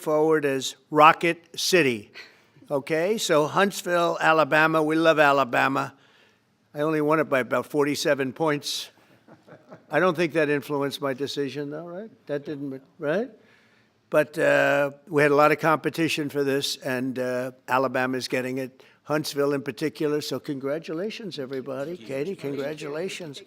forward as Rocket City. Okay, so Huntsville, Alabama, we love Alabama. I only won it by about 47 points. I don't think that influenced my decision, though, right? That didn't, right? But we had a lot of competition for this, and Alabama's getting it, Huntsville in particular, so congratulations, everybody. Katie, congratulations.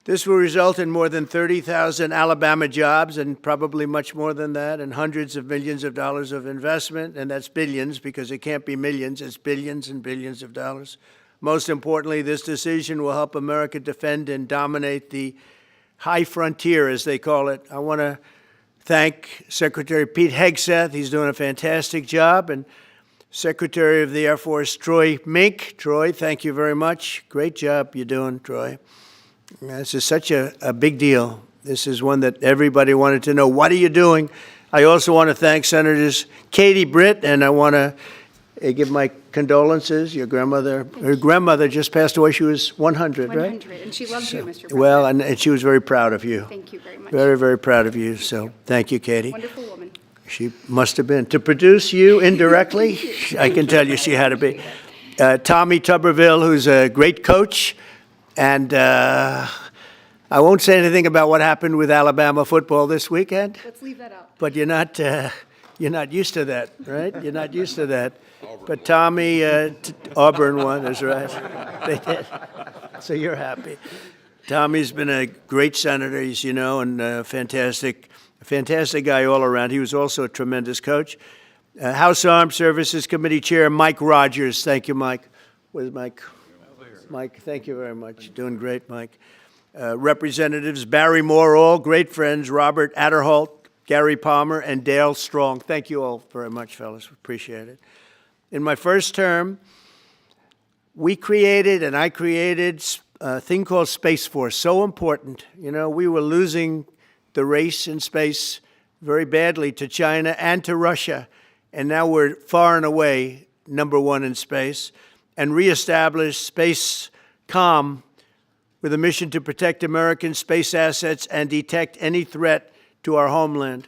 This will result in more than 30,000 Alabama jobs, and probably much more than that, and hundreds of millions of dollars of investment, and that's billions, because it can't be millions, it's billions and billions of dollars. Most importantly, this decision will help America defend and dominate the high frontier, as they call it. I want to thank Secretary Pete Hegseth. He's doing a fantastic job. And Secretary of the Air Force Troy Mink. Troy, thank you very much. Great job you're doing, Troy. This is such a big deal. This is one that everybody wanted to know. What are you doing? I also want to thank Senators Katie Britt, and I want to give my condolences. Your grandmother, her grandmother just passed away. She was 100, right? 100, and she loves you, Mr. President. Well, and she was very proud of you. Thank you very much. Very, very proud of you. So thank you, Katie. Wonderful woman. She must have been. To produce you indirectly, I can tell you she had to be. Tommy Tuberville, who's a great coach. And I won't say anything about what happened with Alabama football this weekend. Let's leave that out. But you're not used to that, right? You're not used to that. But Tommy, Auburn won, that's right. They did. So you're happy. Tommy's been a great senator, as you know, and a fantastic guy all around. He was also a tremendous coach. House Armed Services Committee Chair Mike Rogers. Thank you, Mike. Where's Mike? Mike, thank you very much. Doing great, Mike. Representatives Barry Moore, all great friends, Robert Adderholt, Gary Palmer, and Dale Strong. Thank you all very much, fellas. Appreciate it. In my first term, I created a thing called Space Force, so important. You know, we were losing the race in space very badly to China and to Russia, and now we're far and away #1 in space, and reestablished Space Com with a mission to protect American space assets and detect any threat to our homeland.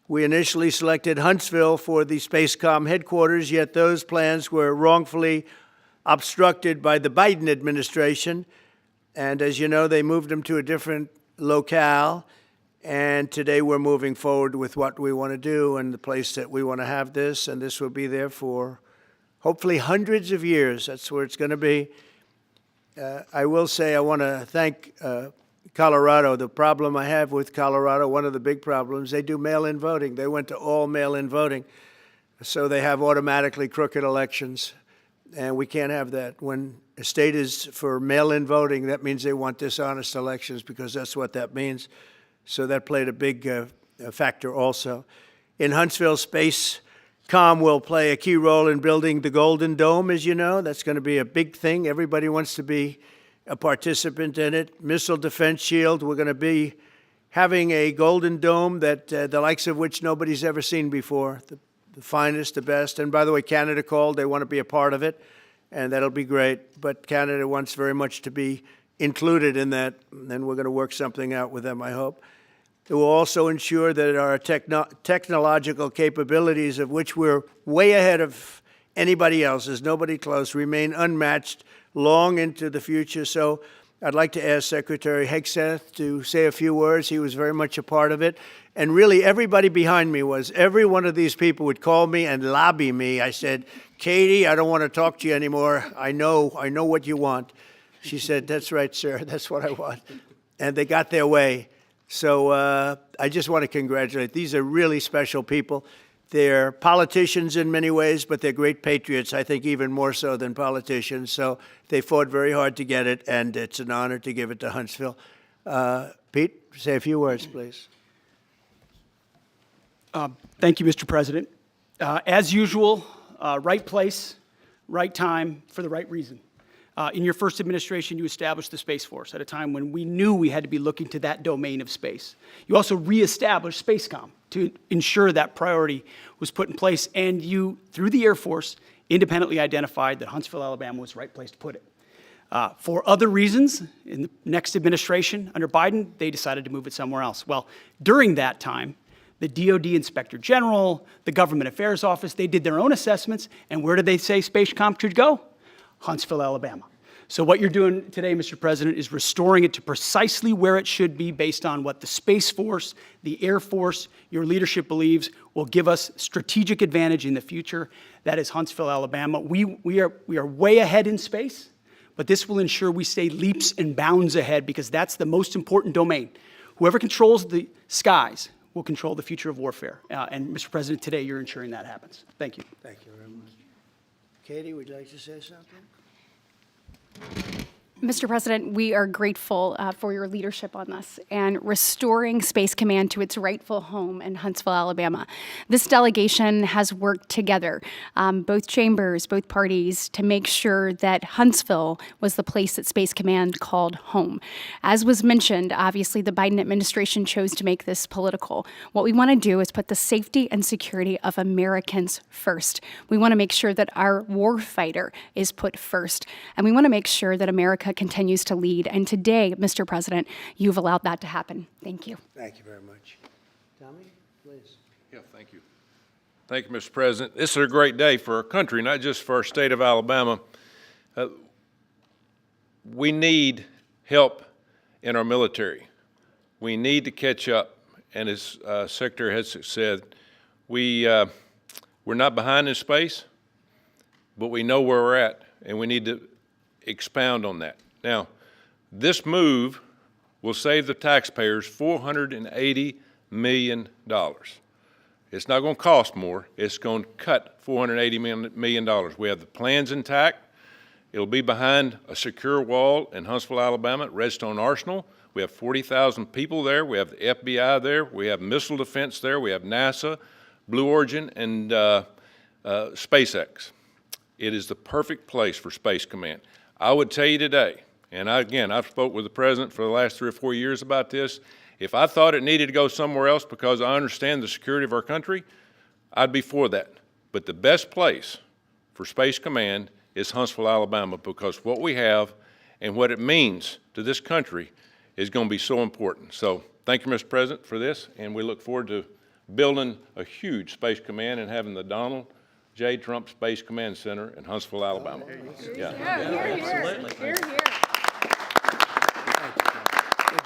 We initially selected Huntsville for the SpaceCom headquarters, yet those plans were wrongfully obstructed by the Biden administration. And as you know, they moved them to a different locale. And today we're moving forward with what we want to do and the place that we want to have this. And this will be there for hopefully hundreds of years. That's where it's going to be. I will say I want to thank Colorado. The problem I have with Colorado, one of the big problems, they do mail-in voting. They went to all mail-in voting. So they have automatically crooked elections. And we can't have that. When a state is for mail-in voting, that means they want dishonest elections, because that's what that means. So that played a big factor also. In Huntsville, SpaceCom will play a key role in building the Golden Dome, as you know. That's going to be a big thing. Everybody wants to be a participant in it. Missile Defense Shield, we're going to be having a Golden Dome that the likes of which nobody's ever seen before. The finest, the best. And by the way, Canada called. They want to be a part of it, and that'll be great. But Canada wants very much to be included in that, and we're going to work something out with them, I hope. It will also ensure that our technological capabilities, of which we're way ahead of anybody else, there's nobody close, remain unmatched long into the future. So I'd like to ask Secretary Hegseth to say a few words. He was very much a part of it. And really, everybody behind me was. Every one of these people would call me and lobby me. I said, Katie, I don't want to talk to you anymore. I know what you want. She said, that's right, sir. That's what I want. And they got their way. So I just want to congratulate. These are really special people. They're politicians in many ways, but they're great patriots, I think even more so than politicians. So they fought very hard to get it, and it's an honor to give it to Huntsville. Pete, say a few words, please. Thank you, Mr. President. As usual, right place, right time, for the right reason. In your first administration, you established the Space Force at a time when we knew we had to be looking to that domain of space. You also reestablished SpaceCom to ensure that priority was put in place, and you, through the Air Force, independently identified that Huntsville, Alabama was the right place to put it. For other reasons, in the next administration under Biden, they decided to move it somewhere else. Well, during that time, The DoD Inspector General, the Government Affairs Office, they did their own assessments, and where did they say Spacecom should go? Huntsville, Alabama. So what you're doing today, Mr. President, is restoring it to precisely where it should be based on what the Space Force, the Air Force, your leadership believes will give us strategic advantage in the future. That is Huntsville, Alabama. We are way ahead in space, but this will ensure we stay leaps and bounds ahead because that's the most important domain. Whoever controls the skies will control the future of warfare. And Mr. President, today you're ensuring that happens. Thank you. Thank you very much. Katie, would you like to say something? Mr. President, we are grateful for your leadership on this and restoring Space Command to its rightful home in Huntsville, Alabama. This delegation has worked together, both chambers, both parties, to make sure that Huntsville was the place that Space Command called home. As was mentioned, obviously the Biden administration chose to make this political. What we want to do is put the safety and security of Americans first. We want to make sure that our warfighter is put first, and we want to make sure that America continues to lead. And today, Mr. President, you've allowed that to happen. Thank you. Thank you very much. Tommy, please. Yeah, thank you. Thank you, Mr. President. This is a great day for our country, not just for our state of Alabama. We need help in our military. We need to catch up. And as Secretary has said, we're not behind in space, but we know where we're at, and we need to expound on that. Now, this move will save the taxpayers $480 million. It's not going to cost more. It's going to cut $480 million. We have the plans intact. It'll be behind a secure wall in Huntsville, Alabama, at Redstone Arsenal. We have 40,000 people there. We have the FBI there. We have missile defense there. We have NASA, Blue Origin, and SpaceX. It is the perfect place for Space Command. I would tell you today, and I've spoke with the President for the last 3 or 4 years about this, if I thought it needed to go somewhere else because I understand the security of our country, I'd be for that. But the best place for Space Command is Huntsville, Alabama, because what we have and what it means to this country is going to be so important. So thank you, Mr. President, for this, and we look forward to building a huge Space Command and having the Donald J. Trump Space Command Center in Huntsville, Alabama. Here, here.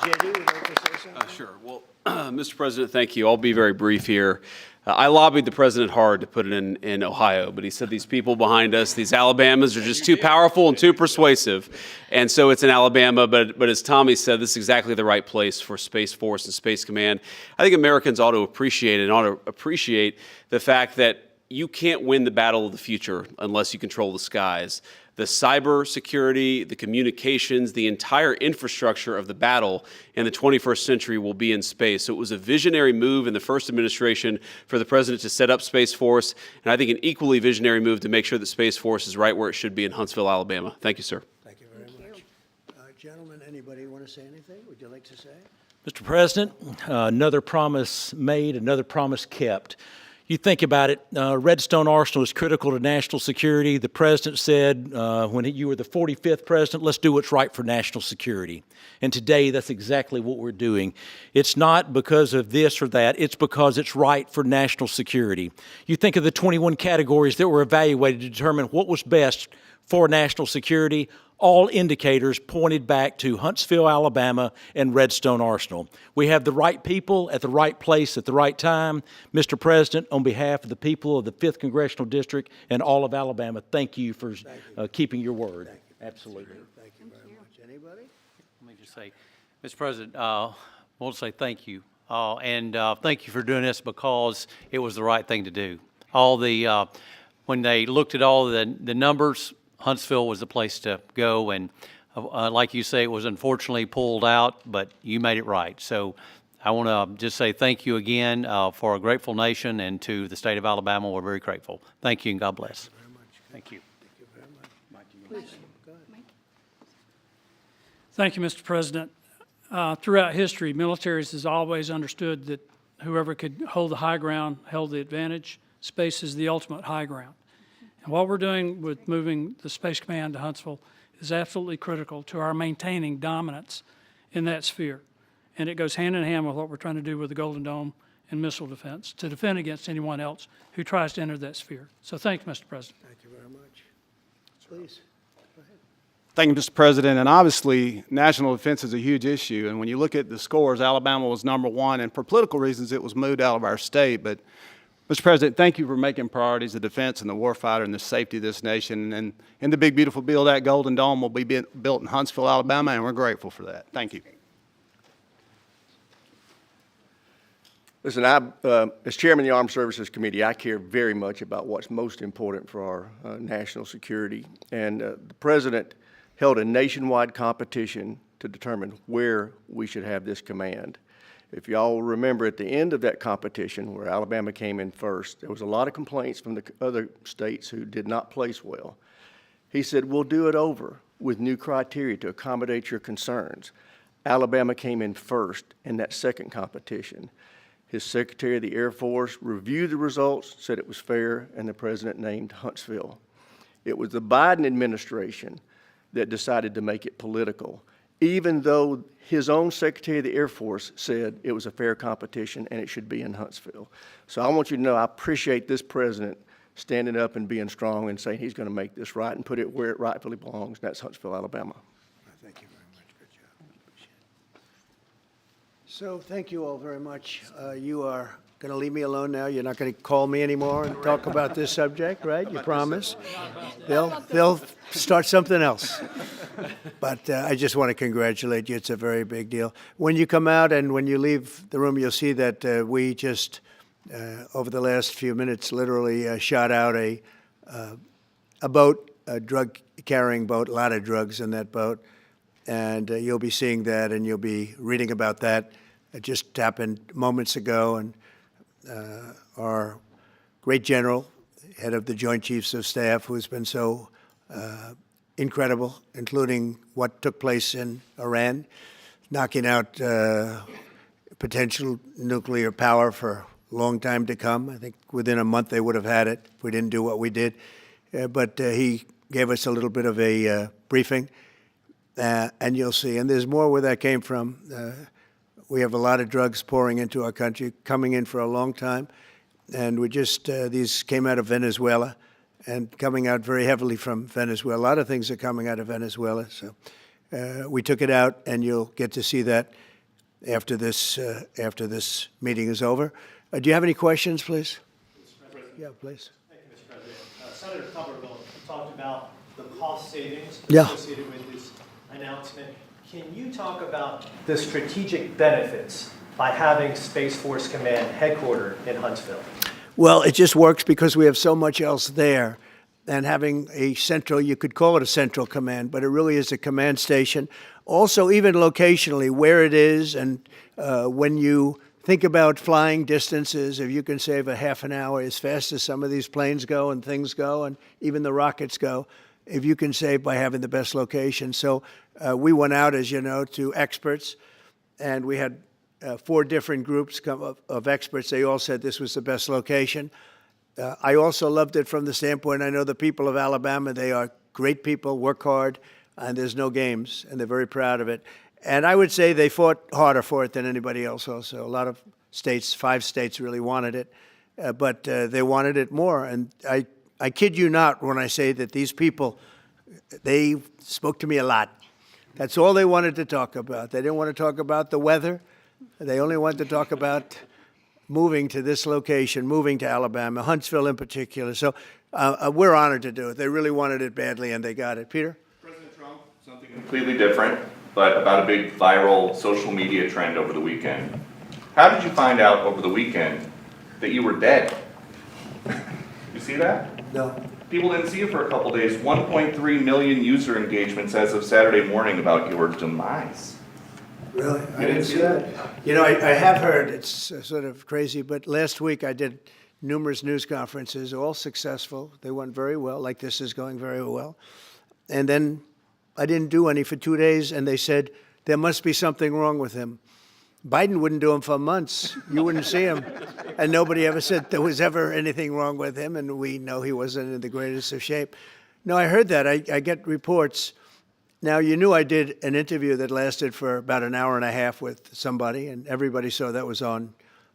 JD, would you like to say something? Sure. Well, Mr. President, thank you. I'll be very brief here. I lobbied the president hard to put it in Ohio, but he said these people behind us, these Alabamas, are just too powerful and too persuasive. And so it's in Alabama, but as Tommy said, this is exactly the right place for Space Force and Space Command. I think Americans ought to appreciate it and ought to appreciate the fact that you can't win the battle of the future unless you control the skies. The cyber security, the communications, the entire infrastructure of the battle in the 21st century will be in space. So it was a visionary move in the first administration for the president to set up Space Force, and I think an equally visionary move to make sure that Space Force is right where it should be in Huntsville, Alabama. Thank you, sir. Thank you very much. Gentlemen, anybody want to say anything? Would you like to say? Mr. President, another promise made, another promise kept. You think about it, Redstone Arsenal is critical to national security. The president said when you were the 45th president, let's do what's right for national security. And today, that's exactly what we're doing. It's not because of this or that. It's because it's right for national security. You think of the 21 categories that were evaluated to determine what was best for national security. All indicators pointed back to Huntsville, Alabama, and Redstone Arsenal. We have the right people at the right place at the right time. Mr. President, on behalf of the people of the 5th Congressional District and all of Alabama, thank you for keeping your word. Absolutely. Thank you very much. Anybody? Let me just say, Mr. President, I want to say thank you. And thank you for doing this because it was the right thing to do. When they looked at all the numbers, Huntsville was the place to go, and like you say, it was unfortunately pulled out, but you made it right. So I want to just say thank you again for a grateful nation, and to the state of Alabama, we're very grateful. Thank you, and God bless. Thank you. Thank you very much. Please, go ahead. Thank you, Mr. President. Throughout history, militaries has always understood that whoever could hold the high ground held the advantage. Space is the ultimate high ground. And what we're doing with moving the Space Command to Huntsville is absolutely critical to our maintaining dominance in that sphere. And it goes hand in hand with what we're trying to do with the Golden Dome and missile defense to defend against anyone else who tries to enter that sphere. So thank you, Mr. President. Thank you very much. Please. Thank you, Mr. President. And obviously, national defense is a huge issue. And when you look at the scores, Alabama was #1. And for political reasons, it was moved out of our state. But, Mr. President, thank you for making priorities the defense and the warfighter and the safety of this nation. And in the big, beautiful bill, that Golden Dome will be built in Huntsville, Alabama, and we're grateful for that. Thank you. Listen, as chairman of the Armed Services Committee, I care very much about what's most important for our national security. And the President held a nationwide competition to determine where we should have this command. If y'all remember, at the end of that competition, where Alabama came in first, there was a lot of complaints from the other states who did not place well. He said, we'll do it over with new criteria to accommodate your concerns. Alabama came in first in that second competition. His Secretary of the Air Force reviewed the results, said it was fair, and the President named Huntsville. It was the Biden administration that decided to make it political, even though his own Secretary of the Air Force said it was a fair competition and it should be in Huntsville. So I want you to know I appreciate this President standing up and being strong and saying he's going to make this right and put it where it rightfully belongs, and that's Huntsville, Alabama. Thank you very much. Good job. Appreciate it. So thank you all very much. You are going to leave me alone now. You're not going to call me anymore and talk about this subject, right? You promise? They'll start something else. But I just want to congratulate you. It's a very big deal. When you come out and when you leave the room, you'll see that we just, over the last few minutes, literally shot out a boat, a drug-carrying boat, a lot of drugs in that boat. And you'll be seeing that and you'll be reading about that. It just happened moments ago, and our great general, head of the Joint Chiefs of Staff, who's been so incredible, including what took place in Iran, knocking out potential nuclear power for a long time to come. I think within a month they would have had it if we didn't do what we did. But he gave us a little bit of a briefing, and you'll see. And there's more where that came from. We have a lot of drugs pouring into our country, coming in for a long time. And we just, these came out of Venezuela and coming out very heavily from Venezuela. A lot of things are coming out of Venezuela. So we took it out, and you'll get to see that after this meeting is over. Do you have any questions, please? Yeah, please. Thank you, Mr. President. Senator Tuberville talked about the cost savings Yeah. associated with this announcement. Can you talk about the strategic benefits by having Space Force Command headquartered in Huntsville? Well, it just works because we have so much else there. And having a central, you could call it a central command, but it really is a command station. Also, even locationally, where it is, and when you think about flying distances, if you can save a half an hour as fast as some of these planes go and things go, and even the rockets go, if you can save by having the best location. So we went out, as you know, to experts, and we had 4 different groups of experts. They all said this was the best location. I also loved it from the standpoint, I know the people of Alabama, they are great people, work hard, and there's no games, and they're very proud of it. And I would say they fought harder for it than anybody else also. A lot of states, 5 states really wanted it, but they wanted it more. And I kid you not when I say that these people, they spoke to me a lot. That's all they wanted to talk about. They didn't want to talk about the weather. They only wanted to talk about moving to this location, moving to Alabama, Huntsville in particular. So we're honored to do it. They really wanted it badly, and they got it. Peter? President Trump, something completely different, but about a big viral social media trend over the weekend. How did you find out over the weekend that you were dead? You see that? No. People didn't see you for a couple days. 1.3 million user engagements as of Saturday morning about your demise. Really? You didn't see that? You know, I have heard, it's sort of crazy, but last week I did numerous news conferences, all successful. They went very well, like this is going very well. And then I didn't do any for 2 days, and they said, there must be something wrong with him. Biden wouldn't do them for months. You wouldn't see him. And nobody ever said there was ever anything wrong with him, and we know he wasn't in the greatest of shape. No, I heard that. I get reports. Now, you knew I did an interview that lasted for about an hour and a half with somebody, and everybody saw that was on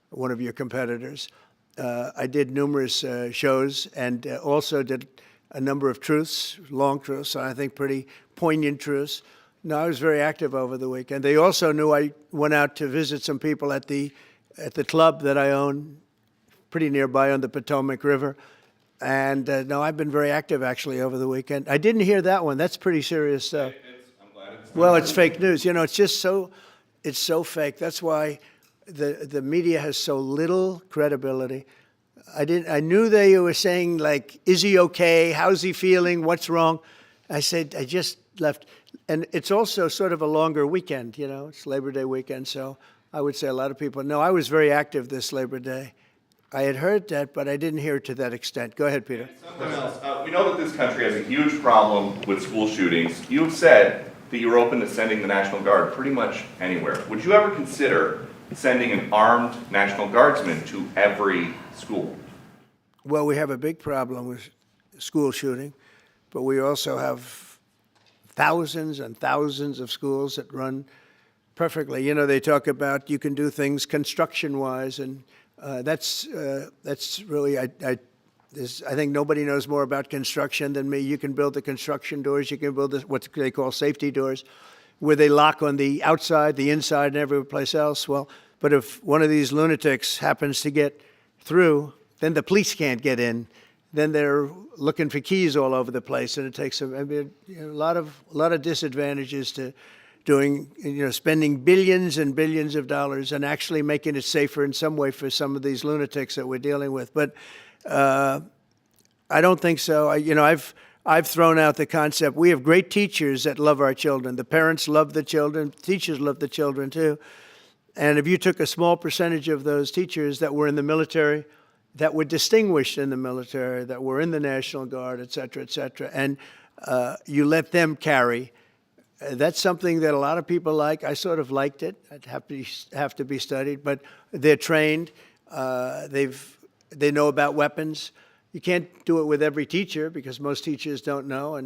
one of your competitors. I did numerous shows and also did a number of truths, long truths, and I think pretty poignant truths. No, I was very active over the weekend. They also knew I went out to visit some people at the club that I own, pretty nearby on the Potomac River. And no, I've been very active actually over the weekend. I didn't hear that one. That's pretty serious stuff. I'm glad it's. Well, it's fake news. You know, it's just it's so fake. That's why the media has so little credibility. I knew they were saying, like, is he okay? How's he feeling? What's wrong? I said, I just left. And it's also sort of a longer weekend, you know, it's Labor Day weekend. So I would say a lot of people, no, I was very active this Labor Day. I had heard that, but I didn't hear it to that extent. Go ahead, Peter. Something else. We know that this country has a huge problem with school shootings. You have said that you're open to sending the National Guard pretty much anywhere. Would you ever consider sending an armed National Guardsman to every school? Well, we have a big problem with school shooting, but we also have thousands and thousands of schools that run perfectly. You know, they talk about you can do things construction-wise, and that's really, I think nobody knows more about construction than me. You can build the construction doors. You can build what they call safety doors, where they lock on the outside, the inside, and every place else. Well, but if one of these lunatics happens to get through, then the police can't get in. Then they're looking for keys all over the place, and it takes a lot of disadvantages to doing, spending billions and billions of dollars and actually making it safer in some way for some of these lunatics that we're dealing with. But I don't think so. I've thrown out the concept. We have great teachers that love our children. The parents love the children. Teachers love the children too. And if you took a small percentage of those teachers that were in the military, that were distinguished in the military, that were in the National Guard, et cetera, and you let them carry, that's something that a lot of people like. I sort of liked it. It'd have to be studied, but they're trained. They know about weapons. You can't do it with every teacher because most teachers don't know,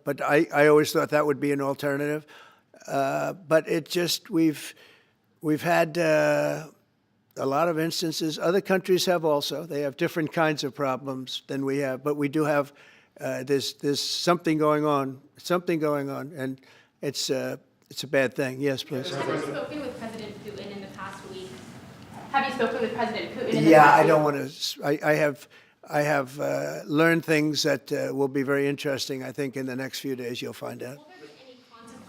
but I always thought that would be an alternative. But it just, we've had a lot of instances. Other countries have also. They have different kinds of problems than we have, but we do have, there's something going on, and it's a bad thing. Yes, please. Have you spoken with President Putin in the past week? Have you spoken with President Putin in the past week? Yeah, I don't want to, I have learned things that will be very interesting. I think in the next few days you'll find out.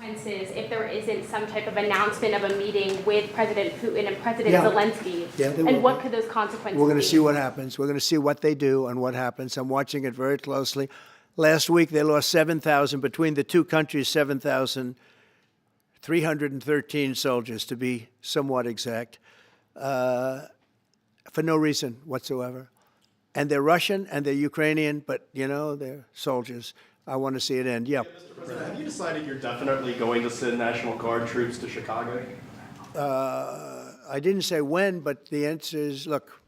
Consequences if there isn't some type of announcement of a meeting with President Putin and President Zelensky? Yeah, and what could those consequences be? We're going to see what happens. We're going to see what they do and what happens. I'm watching it very closely. Last week, they lost 7,000, between the two countries, 7,313 soldiers, to be somewhat exact, for no reason whatsoever. And they're Russian and they're Ukrainian, but, they're soldiers. I want to see it end. Yeah. Mr. President, have you decided you're definitely going to send National Guard troops to Chicago? I didn't say when, but the answer is, look,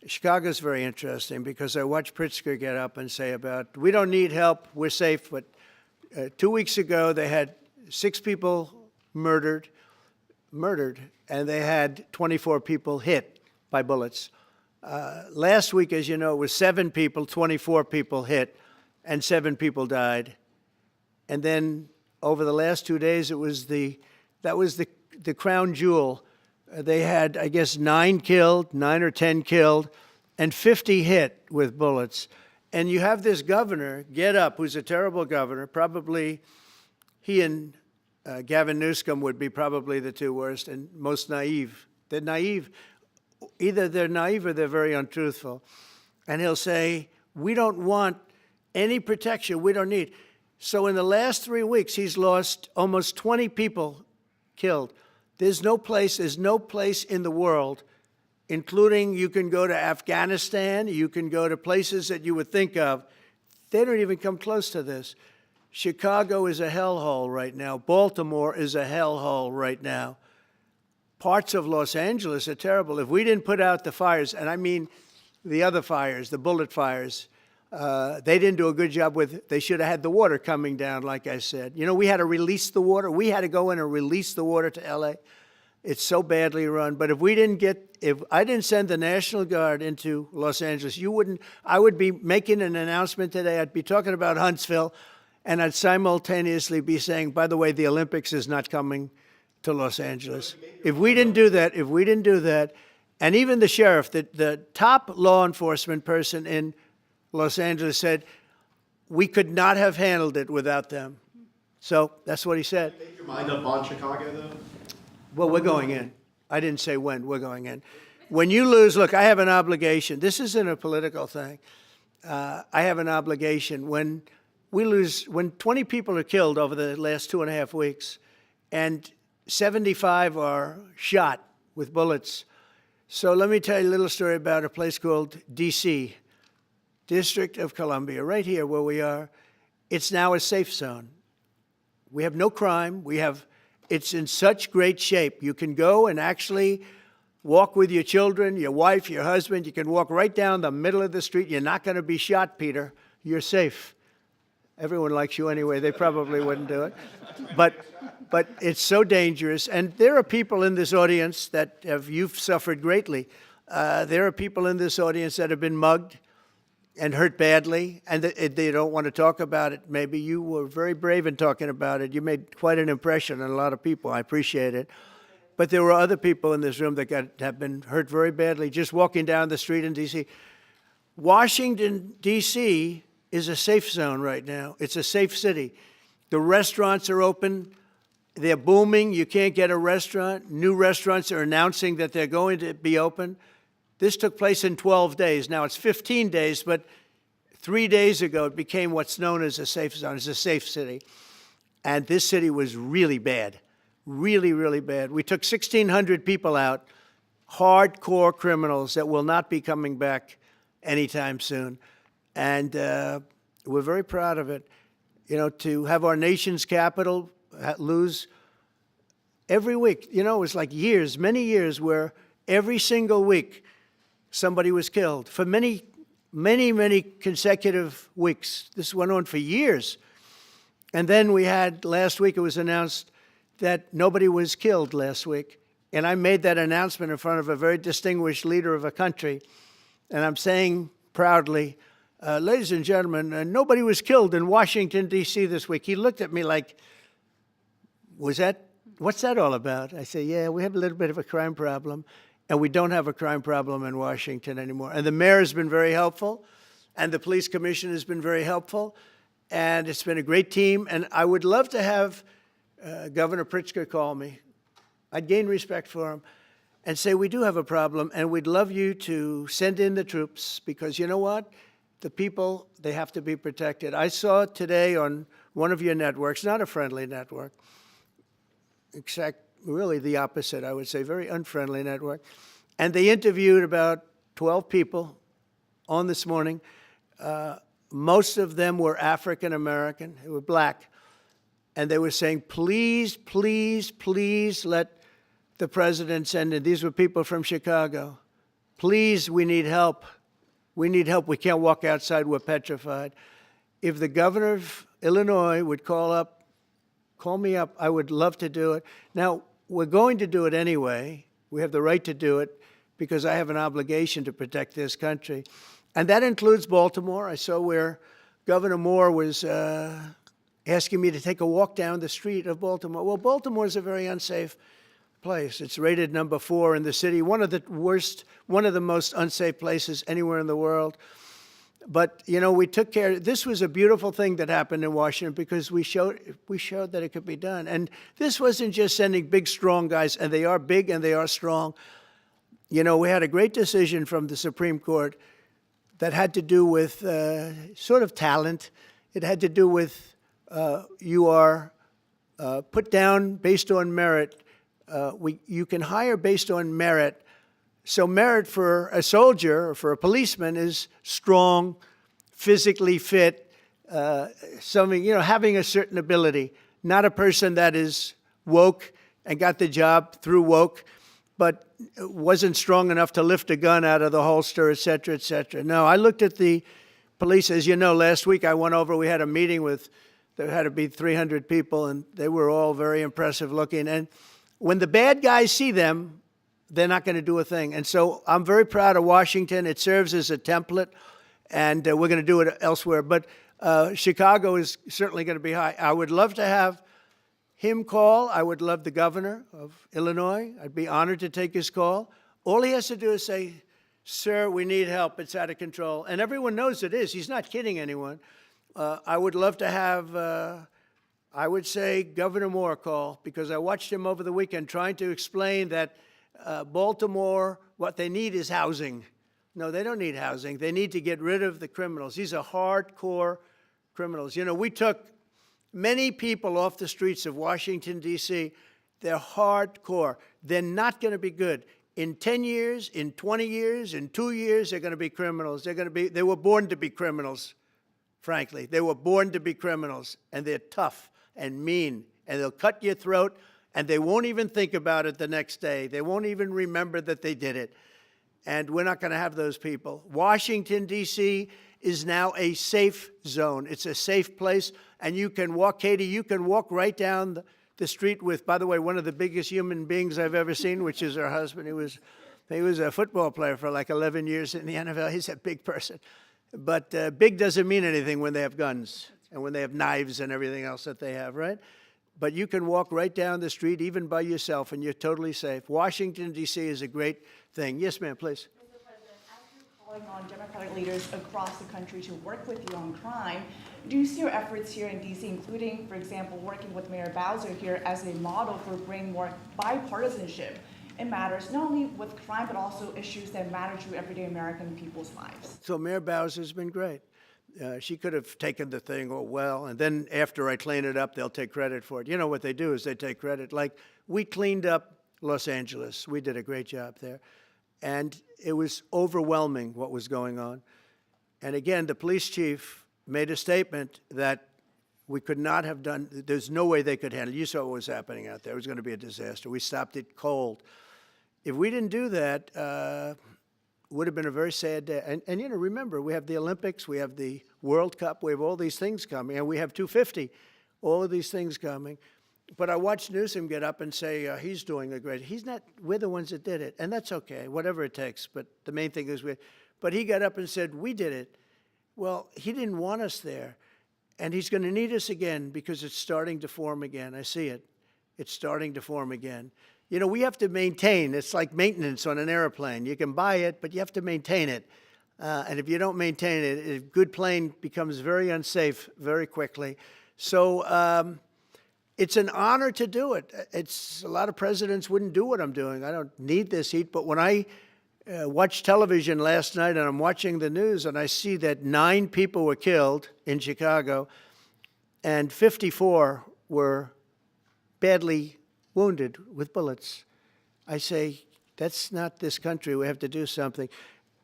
Chicago's very interesting because I watched Pritzker get up and say we don't need help, we're safe. But 2 weeks ago, they had 6 people murdered, and they had 24 people hit by bullets. Last week, as you know, it was 7 people, 24 people hit, and 7 people died. And then over the last 2 days, that was the crown jewel. They had, I guess, 9 or 10 killed, and 50 hit with bullets. And you have this governor get up, who's a terrible governor. Probably he and Gavin Newsom would be probably the 2 worst and most naive. They're naive. Either they're naive or they're very untruthful. And he'll say, we don't want any protection. We don't need. So in the last 3 weeks, he's lost almost 20 people killed. There's no place in the world, including you can go to Afghanistan, you can go to places that you would think of. They don't even come close to this. Chicago is a hellhole right now. Baltimore is a hellhole right now. Parts of Los Angeles are terrible. If we didn't put out the fires, and I mean the other fires, the bullet fires, they didn't do a good job with, they should have had the water coming down, like I said. We had to release the water. We had to go in and release the water to LA. It's so badly run. But if I didn't send the National Guard into Los Angeles, I would be making an announcement today. I'd be talking about Huntsville, and I'd simultaneously be saying, by the way, the Olympics is not coming to Los Angeles. If we didn't do that, and even the sheriff, the top law enforcement person in Los Angeles said, we could not have handled it without them. So that's what he said. Make your mind up on Chicago, though? Well, we're going in. I didn't say when. We're going in. When you lose, look, I have an obligation. This isn't a political thing. I have an obligation. When we lose, when 20 people are killed over the last 2.5 weeks, and 75 are shot with bullets. So let me tell you a little story about a place called D.C., District of Columbia, right here where we are. It's now a safe zone. We have no crime. It's in such great shape. You can go and actually walk with your children, your wife, your husband. You can walk right down the middle of the street. You're not going to be shot, Peter. You're safe. Everyone likes you anyway. They probably wouldn't do it. But it's so dangerous. And there are people in this audience that you've suffered greatly. There are people in this audience that have been mugged and hurt badly, and they don't want to talk about it. Maybe you were very brave in talking about it. You made quite an impression on a lot of people. I appreciate it. But there were other people in this room that have been hurt very badly just walking down the street in D.C. Washington, D.C. is a safe zone right now. It's a safe city. The restaurants are open. They're booming. You can't get a restaurant. New restaurants are announcing that they're going to be open. This took place in 12 days. Now it's 15 days, but 3 days ago it became what's known as a safe zone. It's a safe city. And this city was really bad, really, really bad. We took 1,600 people out, hardcore criminals that will not be coming back anytime soon. And we're very proud of it. You know, to have our nation's capital lose every week. You know, it was like years, many years, where every single week somebody was killed for many, many, many consecutive weeks. This went on for years. And then we had, last week it was announced that nobody was killed last week. And I made that announcement in front of a very distinguished leader of a country. And I'm saying proudly, ladies and gentlemen, nobody was killed in Washington, D.C. this week. He looked at me like, what's that all about? I said, yeah, we have a little bit of a crime problem. And we don't have a crime problem in Washington anymore. And the mayor has been very helpful, and the police commissioner has been very helpful, and it's been a great team. And I would love to have Governor Pritzker call me. I'd gain respect for him and say, we do have a problem, and we'd love you to send in the troops, because you know what? The people, they have to be protected. I saw today on one of your networks, not a friendly network, really the opposite, I would say, very unfriendly network. And they interviewed about 12 people on this morning. Most of them were African American, they were black. And they were saying, please, please, please let the president send in. These were people from Chicago. Please, we need help. We need help. We can't walk outside. We're petrified. If the governor of Illinois would call me up, I would love to do it. Now, we're going to do it anyway. We have the right to do it because I have an obligation to protect this country. And that includes Baltimore. I saw where Governor Moore was asking me to take a walk down the street of Baltimore. Well, Baltimore is a very unsafe place. It's rated number 4 in the city, one of the most unsafe places anywhere in the world. But, you know, we took care. This was a beautiful thing that happened in Washington because we showed that it could be done. And this wasn't just sending big, strong guys, and they are big and they are strong. You know, we had a great decision from the Supreme Court that had to do with sort of talent. It had to do with you are put down based on merit. You can hire based on merit. So merit for a soldier or for a policeman is strong, physically fit, having a certain ability, not a person that is woke and got the job through woke, but wasn't strong enough to lift a gun out of the holster, et cetera, et cetera. No, I looked at the police. As you know, last week I went over, we had a meeting there had to be 300 people, and they were all very impressive looking. And when the bad guys see them, they're not going to do a thing. And so I'm very proud of Washington. It serves as a template, and we're going to do it elsewhere. But Chicago is certainly going to be high. I would love to have him call. I would love the governor of Illinois. I'd be honored to take his call. All he has to do is say, sir, we need help. It's out of control. And everyone knows it is. He's not kidding anyone. I would love to have, I would say, Governor Moore call, because I watched him over the weekend trying to explain that Baltimore, what they need is housing. No, they don't need housing. They need to get rid of the criminals. These are hardcore criminals. You know, we took many people off the streets of Washington, D.C. They're hardcore. They're not going to be good. In 10 years, in 20 years, in 2 years, they're going to be criminals. They were born to be criminals, frankly. They were born to be criminals, and they're tough and mean, and they'll cut your throat, and they won't even think about it the next day. They won't even remember that they did it. And we're not going to have those people. Washington, D.C. is now a safe zone. It's a safe place, and you can walk, Katie, you can walk right down the street with, by the way, one of the biggest human beings I've ever seen, which is her husband. He was a football player for like 11 years in the NFL. He's a big person. But big doesn't mean anything when they have guns and when they have knives and everything else that they have, right? But you can walk right down the street, even by yourself, and you're totally safe. Washington, D.C. is a great thing. Yes, ma'am, please. Mr. President, as you're calling on Democratic leaders across the country to work with you on crime, do you see your efforts here in D.C., including, for example, working with Mayor Bowser here as a model for bringing more bipartisanship in matters not only with crime, but also issues that matter to everyday American people's lives? So Mayor Bowser's been great. She could have taken the thing, oh, well, and then after I clean it up, they'll take credit for it. You know what they do is they take credit. Like, we cleaned up Los Angeles. We did a great job there. And it was overwhelming what was going on. And again, the police chief made a statement that we could not have done, there's no way they could handle it. You saw what was happening out there. It was going to be a disaster. We stopped it cold. If we didn't do that, would have been a very sad day. And you know, remember, we have the Olympics, we have the World Cup, we have all these things coming, and we have 250, all of these things coming. But I watched Newsom get up and say he's doing a great, he's not, we're the ones that did it, and that's okay, whatever it takes, but the main thing is but he got up and said, we did it. Well, he didn't want us there, and he's going to need us again because it's starting to form again. I see it. It's starting to form again. You know, we have to maintain. It's like maintenance on an airplane. You can buy it, but you have to maintain it. And if you don't maintain it, a good plane becomes very unsafe very quickly. So it's an honor to do it. A lot of presidents wouldn't do what I'm doing. I don't need this heat. But when I watched television last night and I'm watching the news and I see that 9 people were killed in Chicago and 54 were badly wounded with bullets, I say, that's not this country. We have to do something.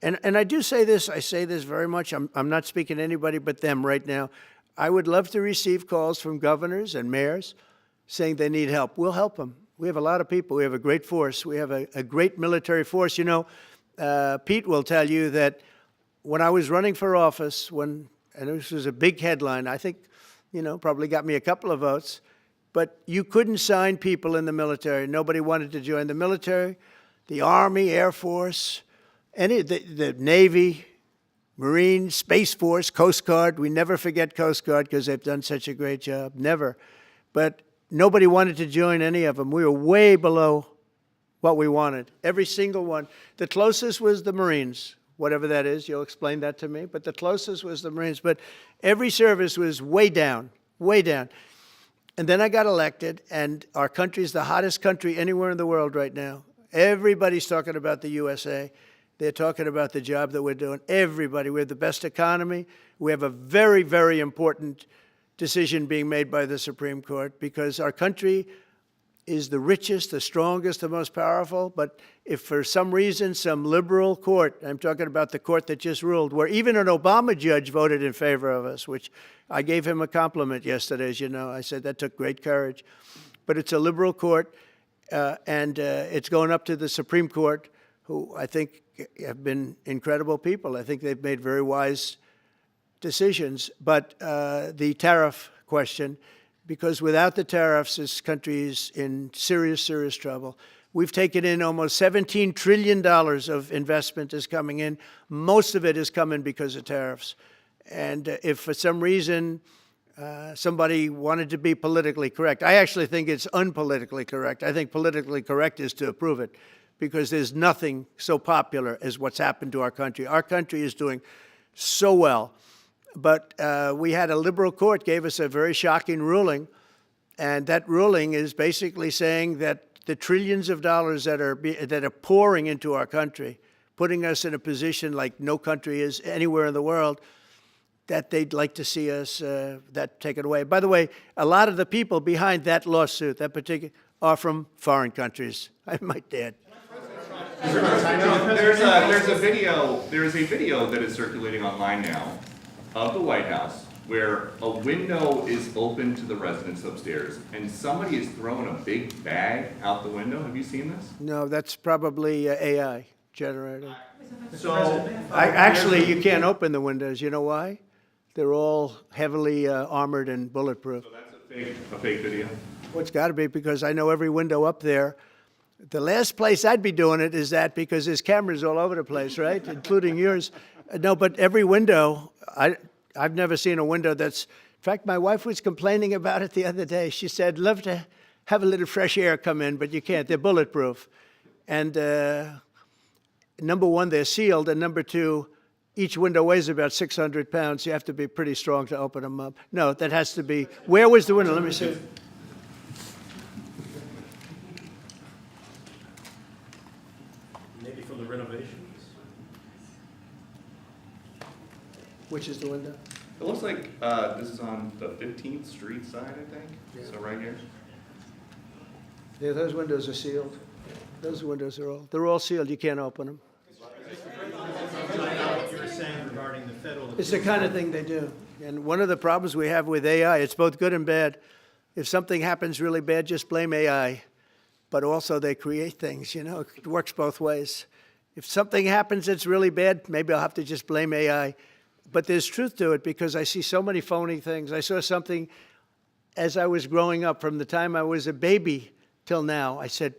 And I do say this, I say this very much. I'm not speaking to anybody but them right now. I would love to receive calls from governors and mayors saying they need help. We'll help them. We have a lot of people. We have a great force. We have a great military force. You know, Pete will tell you that when I was running for office, and this was a big headline, I think, you know, probably got me a couple of votes, but you couldn't sign people in the military. Nobody wanted to join the military, the Army, Air Force, the Navy, Marines, Space Force, Coast Guard. We never forget Coast Guard because they've done such a great job. Never. But nobody wanted to join any of them. We were way below what we wanted, every single one. The closest was the Marines, whatever that is. You'll explain that to me. But the closest was the Marines. But every service was way down, way down. And then I got elected, and our country's the hottest country anywhere in the world right now. Everybody's talking about the USA. They're talking about the job that we're doing. Everybody. We have the best economy. We have a very, very important decision being made by the Supreme Court because our country is the richest, the strongest, the most powerful. But if for some reason some liberal court, I'm talking about the court that just ruled, where even an Obama judge voted in favor of us, which I gave him a compliment yesterday, as you know. I said that took great courage. But it's a liberal court, and it's going up to the Supreme Court, who I think have been incredible people. I think they've made very wise decisions. But the tariff question, because without the tariffs, this country is in serious, serious trouble. We've taken in almost $17 trillion of investment is coming in. Most of it is coming because of tariffs. And if for some reason somebody wanted to be politically correct, I actually think it's unpolitically correct. I think politically correct is to approve it, because there's nothing so popular as what's happened to our country. Our country is doing so well. But we had a liberal court gave us a very shocking ruling, and that ruling is basically saying that the trillions of dollars that are pouring into our country, putting us in a position like no country is anywhere in the world, that they'd like to see us that taken away. By the way, a lot of the people behind that lawsuit, that particular, are from foreign countries, I might add. There's a video that is circulating online now of the White House where a window is open to the residents upstairs and somebody is throwing a big bag out the window. Have you seen this? No, that's probably AI generated. So Actually, you can't open the windows. You know why? They're all heavily armored and bulletproof. So that's a fake video? Well, it's got to be, because I know every window up there. The last place I'd be doing it is that, because there's cameras all over the place, right? Including yours. No, but every window, I've never seen a window that's, in fact, my wife was complaining about it the other day. She said, love to have a little fresh air come in, but you can't. They're bulletproof. And number one, they're sealed. And number two, each window weighs about 600 pounds. You have to be pretty strong to open them up. No, that has to be, where was the window? Let me see. Maybe from the renovations. Which is the window? It looks like this is on the 15th Street side, I think. Yeah. So right here. Yeah, those windows are sealed. Those windows they're all sealed. You can't open them. What you were saying regarding the federal. It's the kind of thing they do. And one of the problems we have with AI, it's both good and bad. If something happens really bad, just blame AI. But also they create things, you know, it works both ways. If something happens that's really bad, maybe I'll have to just blame AI. But there's truth to it, because I see so many phony things. I saw something as I was growing up, from the time I was a baby till now. I said,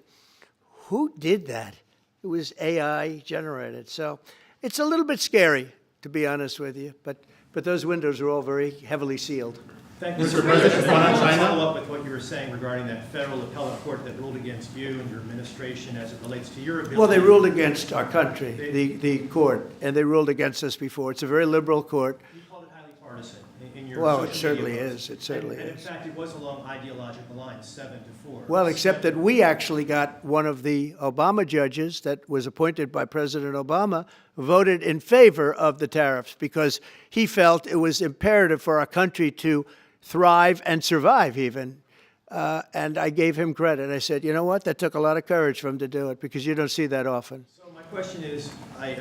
who did that? It was AI generated. So it's a little bit scary, to be honest with you. But those windows are all very heavily sealed. Thank you, Mr. President. I want to follow up with what you were saying regarding that federal appellate court that ruled against you and your administration as it relates to your ability. Well, they ruled against our country, the court, and they ruled against us before. It's a very liberal court. You called it highly partisan in your Well, social it certainly media posts. is. It certainly and in is. fact, it was along ideological lines, 7-4. Well, except that we actually got one of the Obama judges that was appointed by President Obama voted in favor of the tariffs, because he felt it was imperative for our country to thrive and survive even. And I gave him credit. I said, you know what? That took a lot of courage for him to do it, because you don't see that often. So my question is, I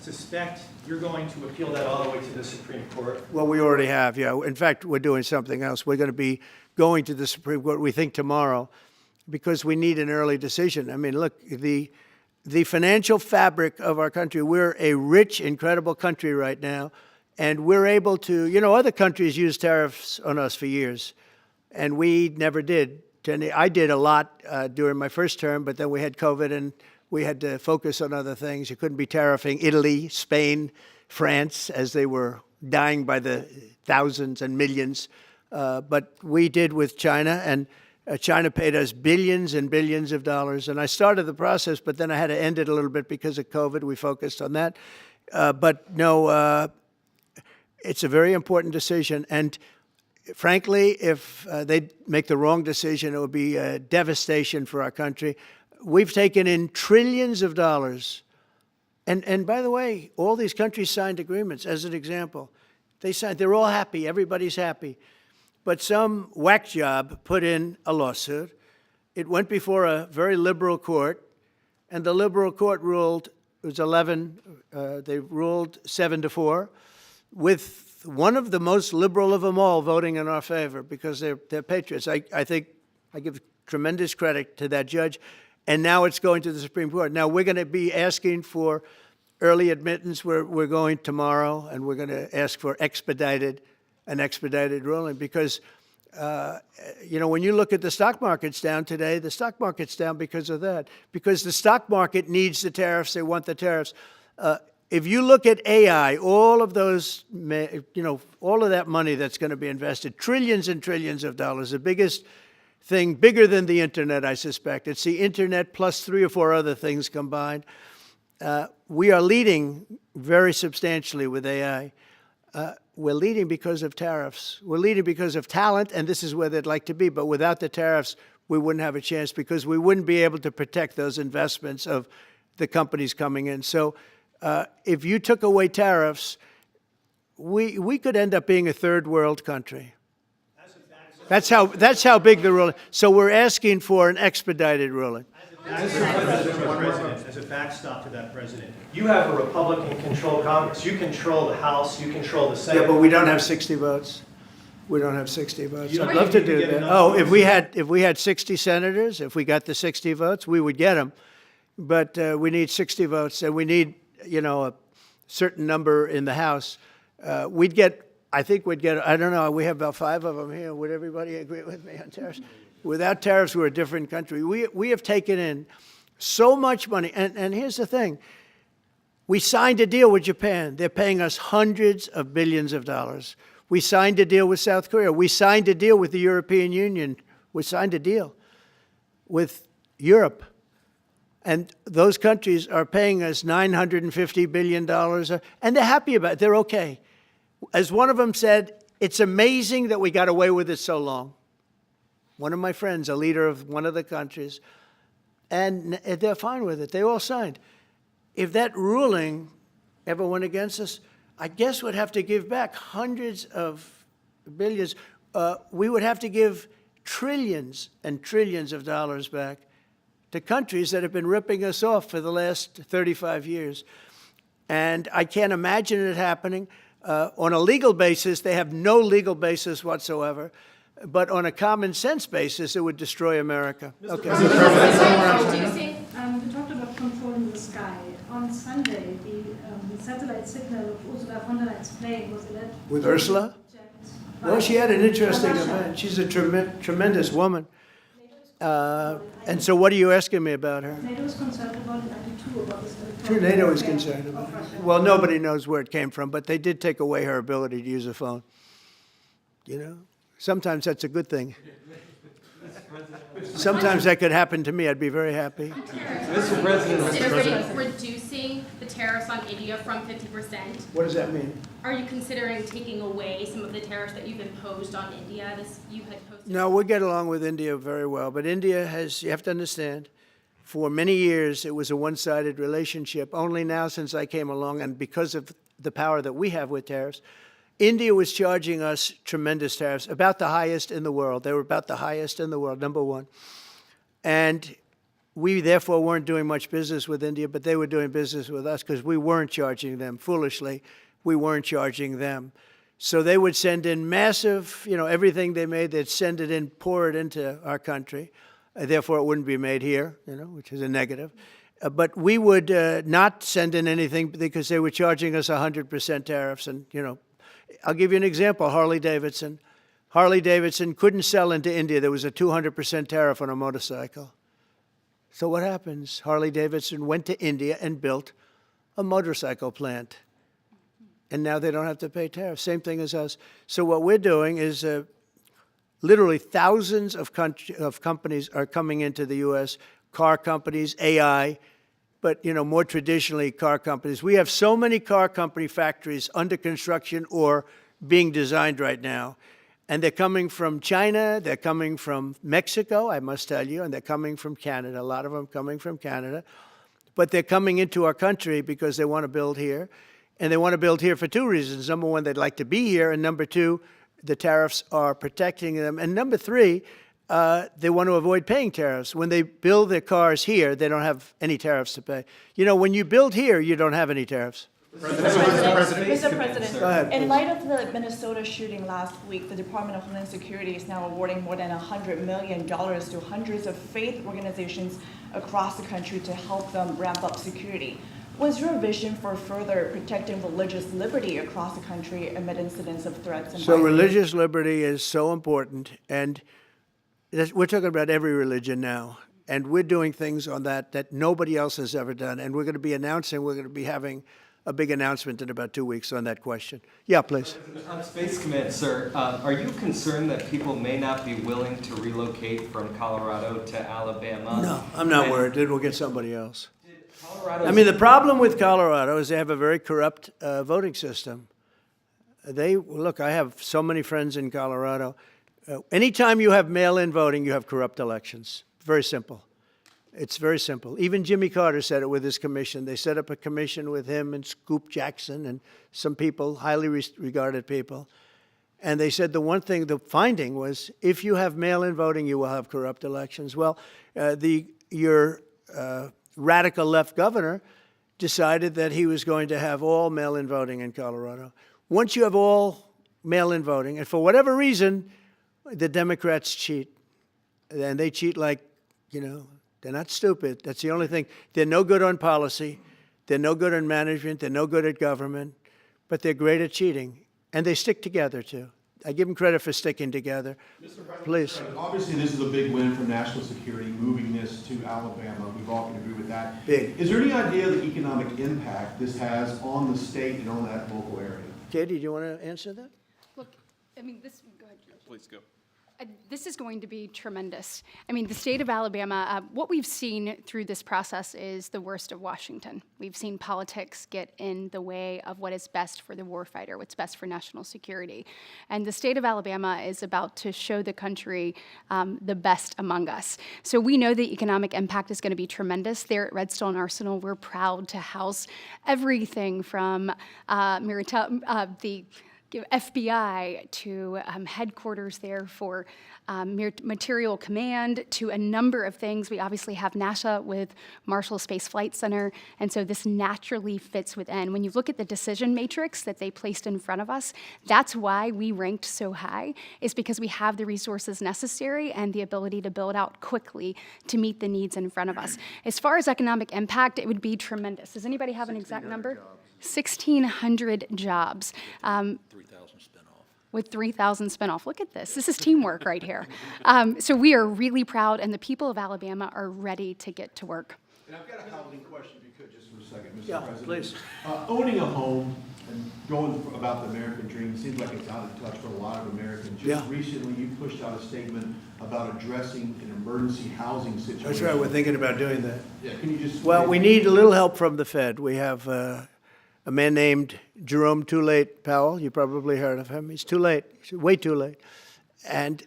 suspect you're going to appeal that all the way to the Supreme Court. Well, we already have, yeah. In fact, we're doing something else. We're going to be going to the Supreme Court, we think, tomorrow, because we need an early decision. I mean, look, the financial fabric of our country, we're a rich, incredible country right now, and we're able to, you know, other countries use tariffs on us for years, and we never did. I did a lot during my first term, but then we had COVID, and we had to focus on other things. You couldn't be tariffing Italy, Spain, France, as they were dying by the thousands and millions. But we did with China, and China paid us billions and billions of dollars. And I started the process, but then I had to end it a little bit because of COVID. We focused on that. But no, it's a very important decision. And frankly, if they make the wrong decision, it would be a devastation for our country. We've taken in trillions of dollars. And by the way, all these countries signed agreements, as an example. They're all happy. Everybody's happy. But some whack job put in a lawsuit. It went before a very liberal court, and the liberal court ruled, it was 11, they ruled 7-4, with one of the most liberal of them all voting in our favor, because they're patriots. I think I give tremendous credit to that judge. And now it's going to the Supreme Court. Now we're going to be asking for early admittance. We're going tomorrow, and we're going to ask for an expedited ruling, because When you look at the stock market's down today, the stock market's down because of that. Because the stock market needs the tariffs, they want the tariffs. If you look at AI, all of those, all of that money that's going to be invested, trillions and trillions of dollars, the biggest thing, bigger than the internet, I suspect. It's the internet plus 3 or 4 other things combined. We are leading very substantially with AI. We're leading because of tariffs. We're leading because of talent, and this is where they'd like to be. But without the tariffs, we wouldn't have a chance because we wouldn't be able to protect those investments of the companies coming in. So if you took away tariffs, we could end up being a third world country. That's how big the ruling. So we're asking for an expedited ruling. As a backstop to that, President, you have a Republican-controlled Congress. You control the House. You control the Senate. Yeah, but we don't have 60 votes. We don't have 60 votes. You don't I'd love to think you do can get that. enough Oh, votes? if we had 60 senators, if we got the 60 votes, we would get them. But we need 60 votes, and we need a certain number in the House. I think we'd get. I don't know. We have about 5 of them here. Would everybody agree with me on tariffs? Without tariffs, we're a different country. We have taken in so much money. And here's the thing. We signed a deal with Japan. They're paying us hundreds of billions of dollars. We signed a deal with South Korea. We signed a deal with the European Union. We signed a deal with Europe. And those countries are paying us $950 billion. And they're happy about it. They're okay. As one of them said, it's amazing that we got away with it so long. One of my friends, a leader of one of the countries, and they're fine with it. They all signed. If that ruling ever went against us, I guess we'd have to give back hundreds of billions. We would have to give trillions and trillions of dollars back to countries that have been ripping us off for the last 35 years. And I can't imagine it happening. On a legal basis, they have no legal basis whatsoever. But on a common sense basis, it would destroy America. Okay. We talked about controlling the sky. On Sunday, the satellite signal of Ursula von der Leyen's plane was alleged. With Ursula? Well, she had an interesting event. She's a tremendous woman. And so what are you asking me about her? NATO is concerned about it, too, about this. Sure, NATO is concerned about it. Well, nobody knows where it came from, but they did take away her ability to use a phone. Sometimes that's a good thing. Sometimes that could happen to me. I'd be very happy. Mr. President, are you considering reducing the tariffs on India from 50%? What does that mean? Are you considering taking away some of the tariffs that you've imposed on India? You had posted. No, we get along with India very well. But India has, you have to understand, for many years it was a one-sided relationship. Only now since I came along, and because of the power that we have with tariffs, India was charging us tremendous tariffs, about the highest in the world. They were about the highest in the world, number one. And we, therefore, weren't doing much business with India, but they were doing business with us because we weren't charging them. Foolishly, we weren't charging them. So they would send in massive, everything they made, they'd send it in, pour it into our country. Therefore, it wouldn't be made here, which is a negative. But we would not send in anything because they were charging us 100% tariffs. And, I'll give you an example, Harley Davidson. Harley Davidson couldn't sell into India. There was a 200% tariff on a motorcycle. So what happens? Harley Davidson went to India and built a motorcycle plant. And now they don't have to pay tariffs. Same thing as us. So what we're doing is literally thousands of companies are coming into the U.S., car companies, AI, but, more traditionally, car companies. We have so many car company factories under construction or being designed right now. And they're coming from China, they're coming from Mexico, I must tell you, and they're coming from Canada, a lot of them coming from Canada. But they're coming into our country because they want to build here. And they want to build here for 2 reasons. Number one, they'd like to be here. And number 2, the tariffs are protecting them. And number 3, they want to avoid paying tariffs. When they build their cars here, they don't have any tariffs to pay. When you build here, you don't have any tariffs. Mr. President, Go ahead, in light of the Minnesota shooting last week, the Department of Homeland Security is now awarding more than $100 million to hundreds of faith organizations across the country to help them ramp up security. Was your vision for further protecting religious liberty across the country amid incidents of threats and So violence? religious liberty is so important, and we're talking about every religion now, and we're doing things on that nobody else has ever done, and we're going to be having a big announcement in about 2 weeks on that question. Yeah, please. On Space Command, sir, are you concerned that people may not be willing to relocate from Colorado to Alabama? No, I'm not worried. Then we'll get somebody else. I mean, the problem with Colorado is they have a very corrupt voting system. Look, I have so many friends in Colorado. Anytime you have mail-in voting, you have corrupt elections. Very simple. It's very simple. Even Jimmy Carter said it with his commission. They set up a commission with him and Scoop Jackson and some people, highly regarded people. And they said the finding was, if you have mail-in voting, you will have corrupt elections. Well, your radical left governor decided that he was going to have all mail-in voting in Colorado. Once you have all mail-in voting, and for whatever reason, the Democrats cheat. And they cheat like, they're not stupid. That's the only thing. They're no good on policy. They're no good on management. They're no good at government. But they're great at cheating. And they stick together, too. I give them credit for sticking together. Mr. President, Please. Obviously, this is a big win for national security, moving this to Alabama. We've all can agree with that. Big. Is there any idea of the economic impact this has on the state and on that local area? Katie, do you want to answer that? Look, I mean, go ahead. Please go. This is going to be tremendous. I mean, the state of Alabama, what we've seen through this process is the worst of Washington. We've seen politics get in the way of what is best for the warfighter, what's best for national security. And the state of Alabama is about to show the country the best among us. So we know the economic impact is going to be tremendous. There at Redstone Arsenal, we're proud to house everything from the FBI to headquarters there for material command to a number of things. We obviously have NASA with Marshall Space Flight Center, and so this naturally fits within. When you look at the decision matrix that they placed in front of us, that's why we ranked so high, is because we have the resources necessary and the ability to build out quickly to meet the needs in front of us. As far as economic impact, it would be tremendous. Does anybody have an exact number? 1,600 jobs. 3,000 spinoff. With 3,000 spinoff. Look at this. This is teamwork right here. So we are really proud, and the people of Alabama are ready to get to work. And I've got a housing question, if you could, just for a second, Mr. Yeah, President. please. Owning a home and going about the American dream seems like it's out of touch for a lot of Americans. Yeah. Just recently, you pushed out a statement about addressing an emergency housing situation. That's right. We're thinking about doing that. Yeah, can you just? Well, we need a little help from the Fed. We have a man named Jerome Too Late Powell. You probably heard of him. He's too late. He's way too late. And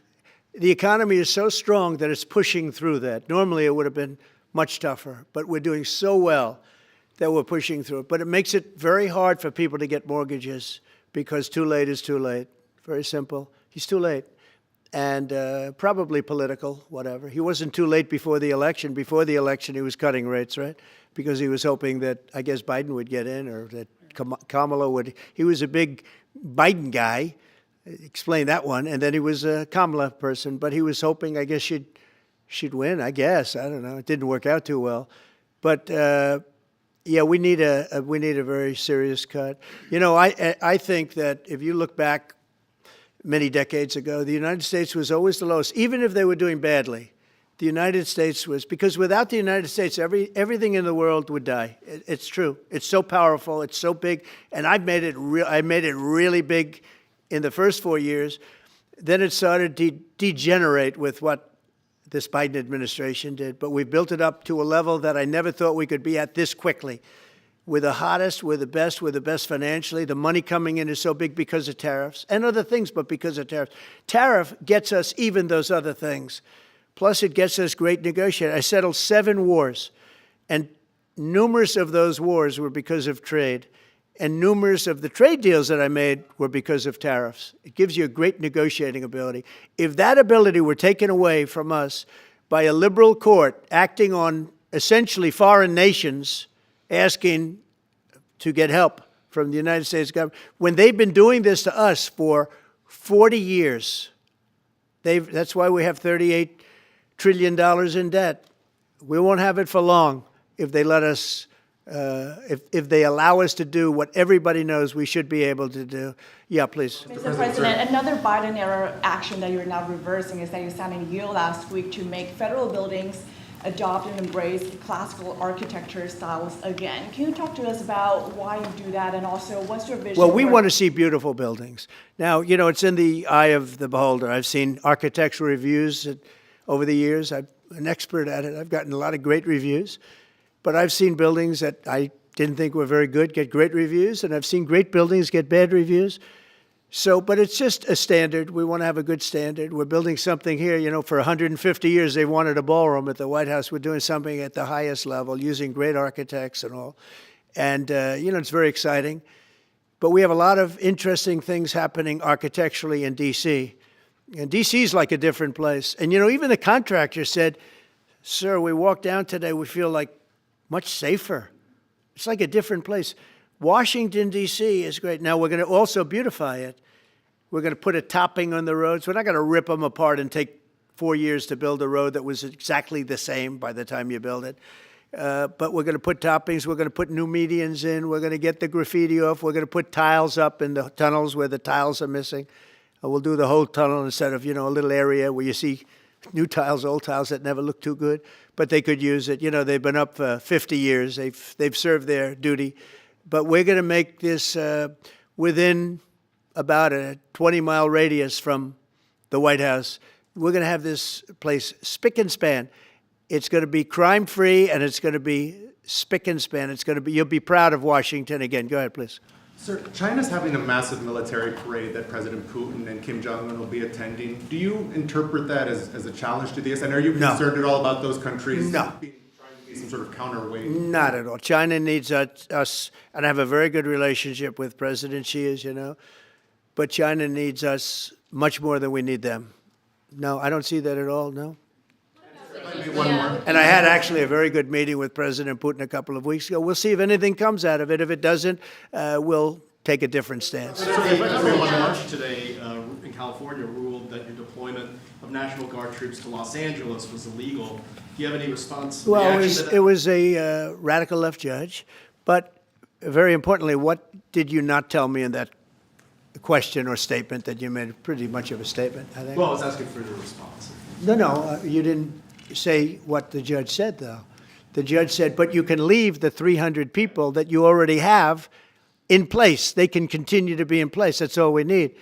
the economy is so strong that it's pushing through that. Normally, it would have been much tougher. But we're doing so well that we're pushing through it. But it makes it very hard for people to get mortgages because too late is too late. Very simple. He's too late. And probably political, whatever. He wasn't too late before the election. Before the election, he was cutting rates, right? Because he was hoping that, I guess, Biden would get in or that Kamala would. He was a big Biden guy. Explain that one. And then he was a Kamala person. But he was hoping, I guess, she'd win, I guess. I don't know. It didn't work out too well. But, yeah, we need a very serious cut. I think that if you look back many decades ago, the United States was always the lowest, even if they were doing badly. The United States was, because without the United States, everything in the world would die. It's true. It's so powerful. It's so big. And I made it really big in the first 4 years. Then it started to degenerate with what this Biden administration did. But we built it up to a level that I never thought we could be at this quickly. We're the hottest, we're the best financially. The money coming in is so big because of tariffs and other things, but because of tariffs. Tariff gets us even those other things. Plus, it gets us great negotiating. I settled 7 wars, and numerous of those wars were because of trade, and numerous of the trade deals that I made were because of tariffs. It gives you a great negotiating ability. If that ability were taken away from us by a liberal court acting on essentially foreign nations, asking to get help from the United States government, when they've been doing this to us for 40 years, that's why we have $38 trillion in debt. We won't have it for long if they let us If they allow us to do what everybody knows we should be able to do. Yeah, please. Mr. President, another Biden-era action that you're now reversing is that you signed a deal last week to make federal buildings adopt and embrace classical architecture styles again. Can you talk to us about why you do that, and also what's your vision? Well, we want to see beautiful buildings. Now, you know, it's in the eye of the beholder. I've seen architectural reviews over the years. I'm an expert at it. I've gotten a lot of great reviews. But I've seen buildings that I didn't think were very good get great reviews, and I've seen great buildings get bad reviews. So, but it's just a standard. We want to have a good standard. We're building something here, you know, for 150 years they wanted a ballroom at the White House. We're doing something at the highest level, using great architects and all. And, you know, it's very exciting. But we have a lot of interesting things happening architecturally in D.C. And D.C. is like a different place. And, you know, even the contractor said, sir, we walked down today, we feel like much safer. It's like a different place. Washington, D.C. is great. Now, we're going to also beautify it. We're going to put a topping on the roads. We're not going to rip them apart and take 4 years to build a road that was exactly the same by the time you build it. But we're going to put toppings. We're going to put new medians in. We're going to get the graffiti off. We're going to put tiles up in the tunnels where the tiles are missing. We'll do the whole tunnel instead of, you know, a little area where you see new tiles, old tiles that never look too good. But they could use it. You know, they've been up for 50 years. They've served their duty. But we're going to make this within about a 20-mile radius from the White House. We're going to have this place spick and span. It's going to be crime-free, and it's going to be spick and span. It's going to be, you'll be proud of Washington again. Go ahead, please. Sir, China's having a massive military parade that President Putin and Kim Jong-un will be attending. Do you interpret that as a challenge to this? And are you concerned at all about those countries trying to be some sort of counterweight? Not at all. China needs us, and I have a very good relationship with President Xi, as you know, but China needs us much more than we need them. No, I don't see that at all, no. And I had actually a very good meeting with President Putin a couple of weeks ago. We'll see if anything comes out of it. If it doesn't, we'll take a different stance. Everyone March today in California ruled that your deployment of National Guard troops to Los Angeles was illegal. Do you have any response? Well, it was a radical left judge. But very importantly, what did you not tell me in that question or statement that you made pretty much of a statement, I think? Well, I was asking for your response. No, you didn't say what the judge said, though. The judge said, but you can leave the 300 people that you already have in place. They can continue to be in place. That's all we need.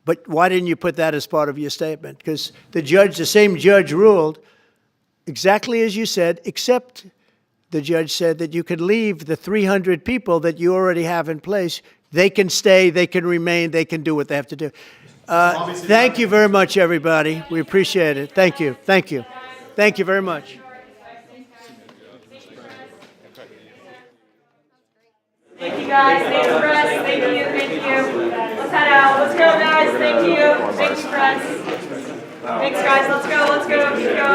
But why didn't you put that as part of your statement? Because the same judge ruled exactly as you said, except the judge said that you can leave the 300 people that you already have in place. They can stay, they can remain, they can do what they have to do. Thank you very much, everybody. We appreciate it. Thank you. Thank you. Thank you very much. Thank you, guys. Thank you, press. Thank you. Thank you. Let's head out. Let's go, guys. Thank you. Thank you, press. Thanks, guys. Let's go. Let's go. Keep going.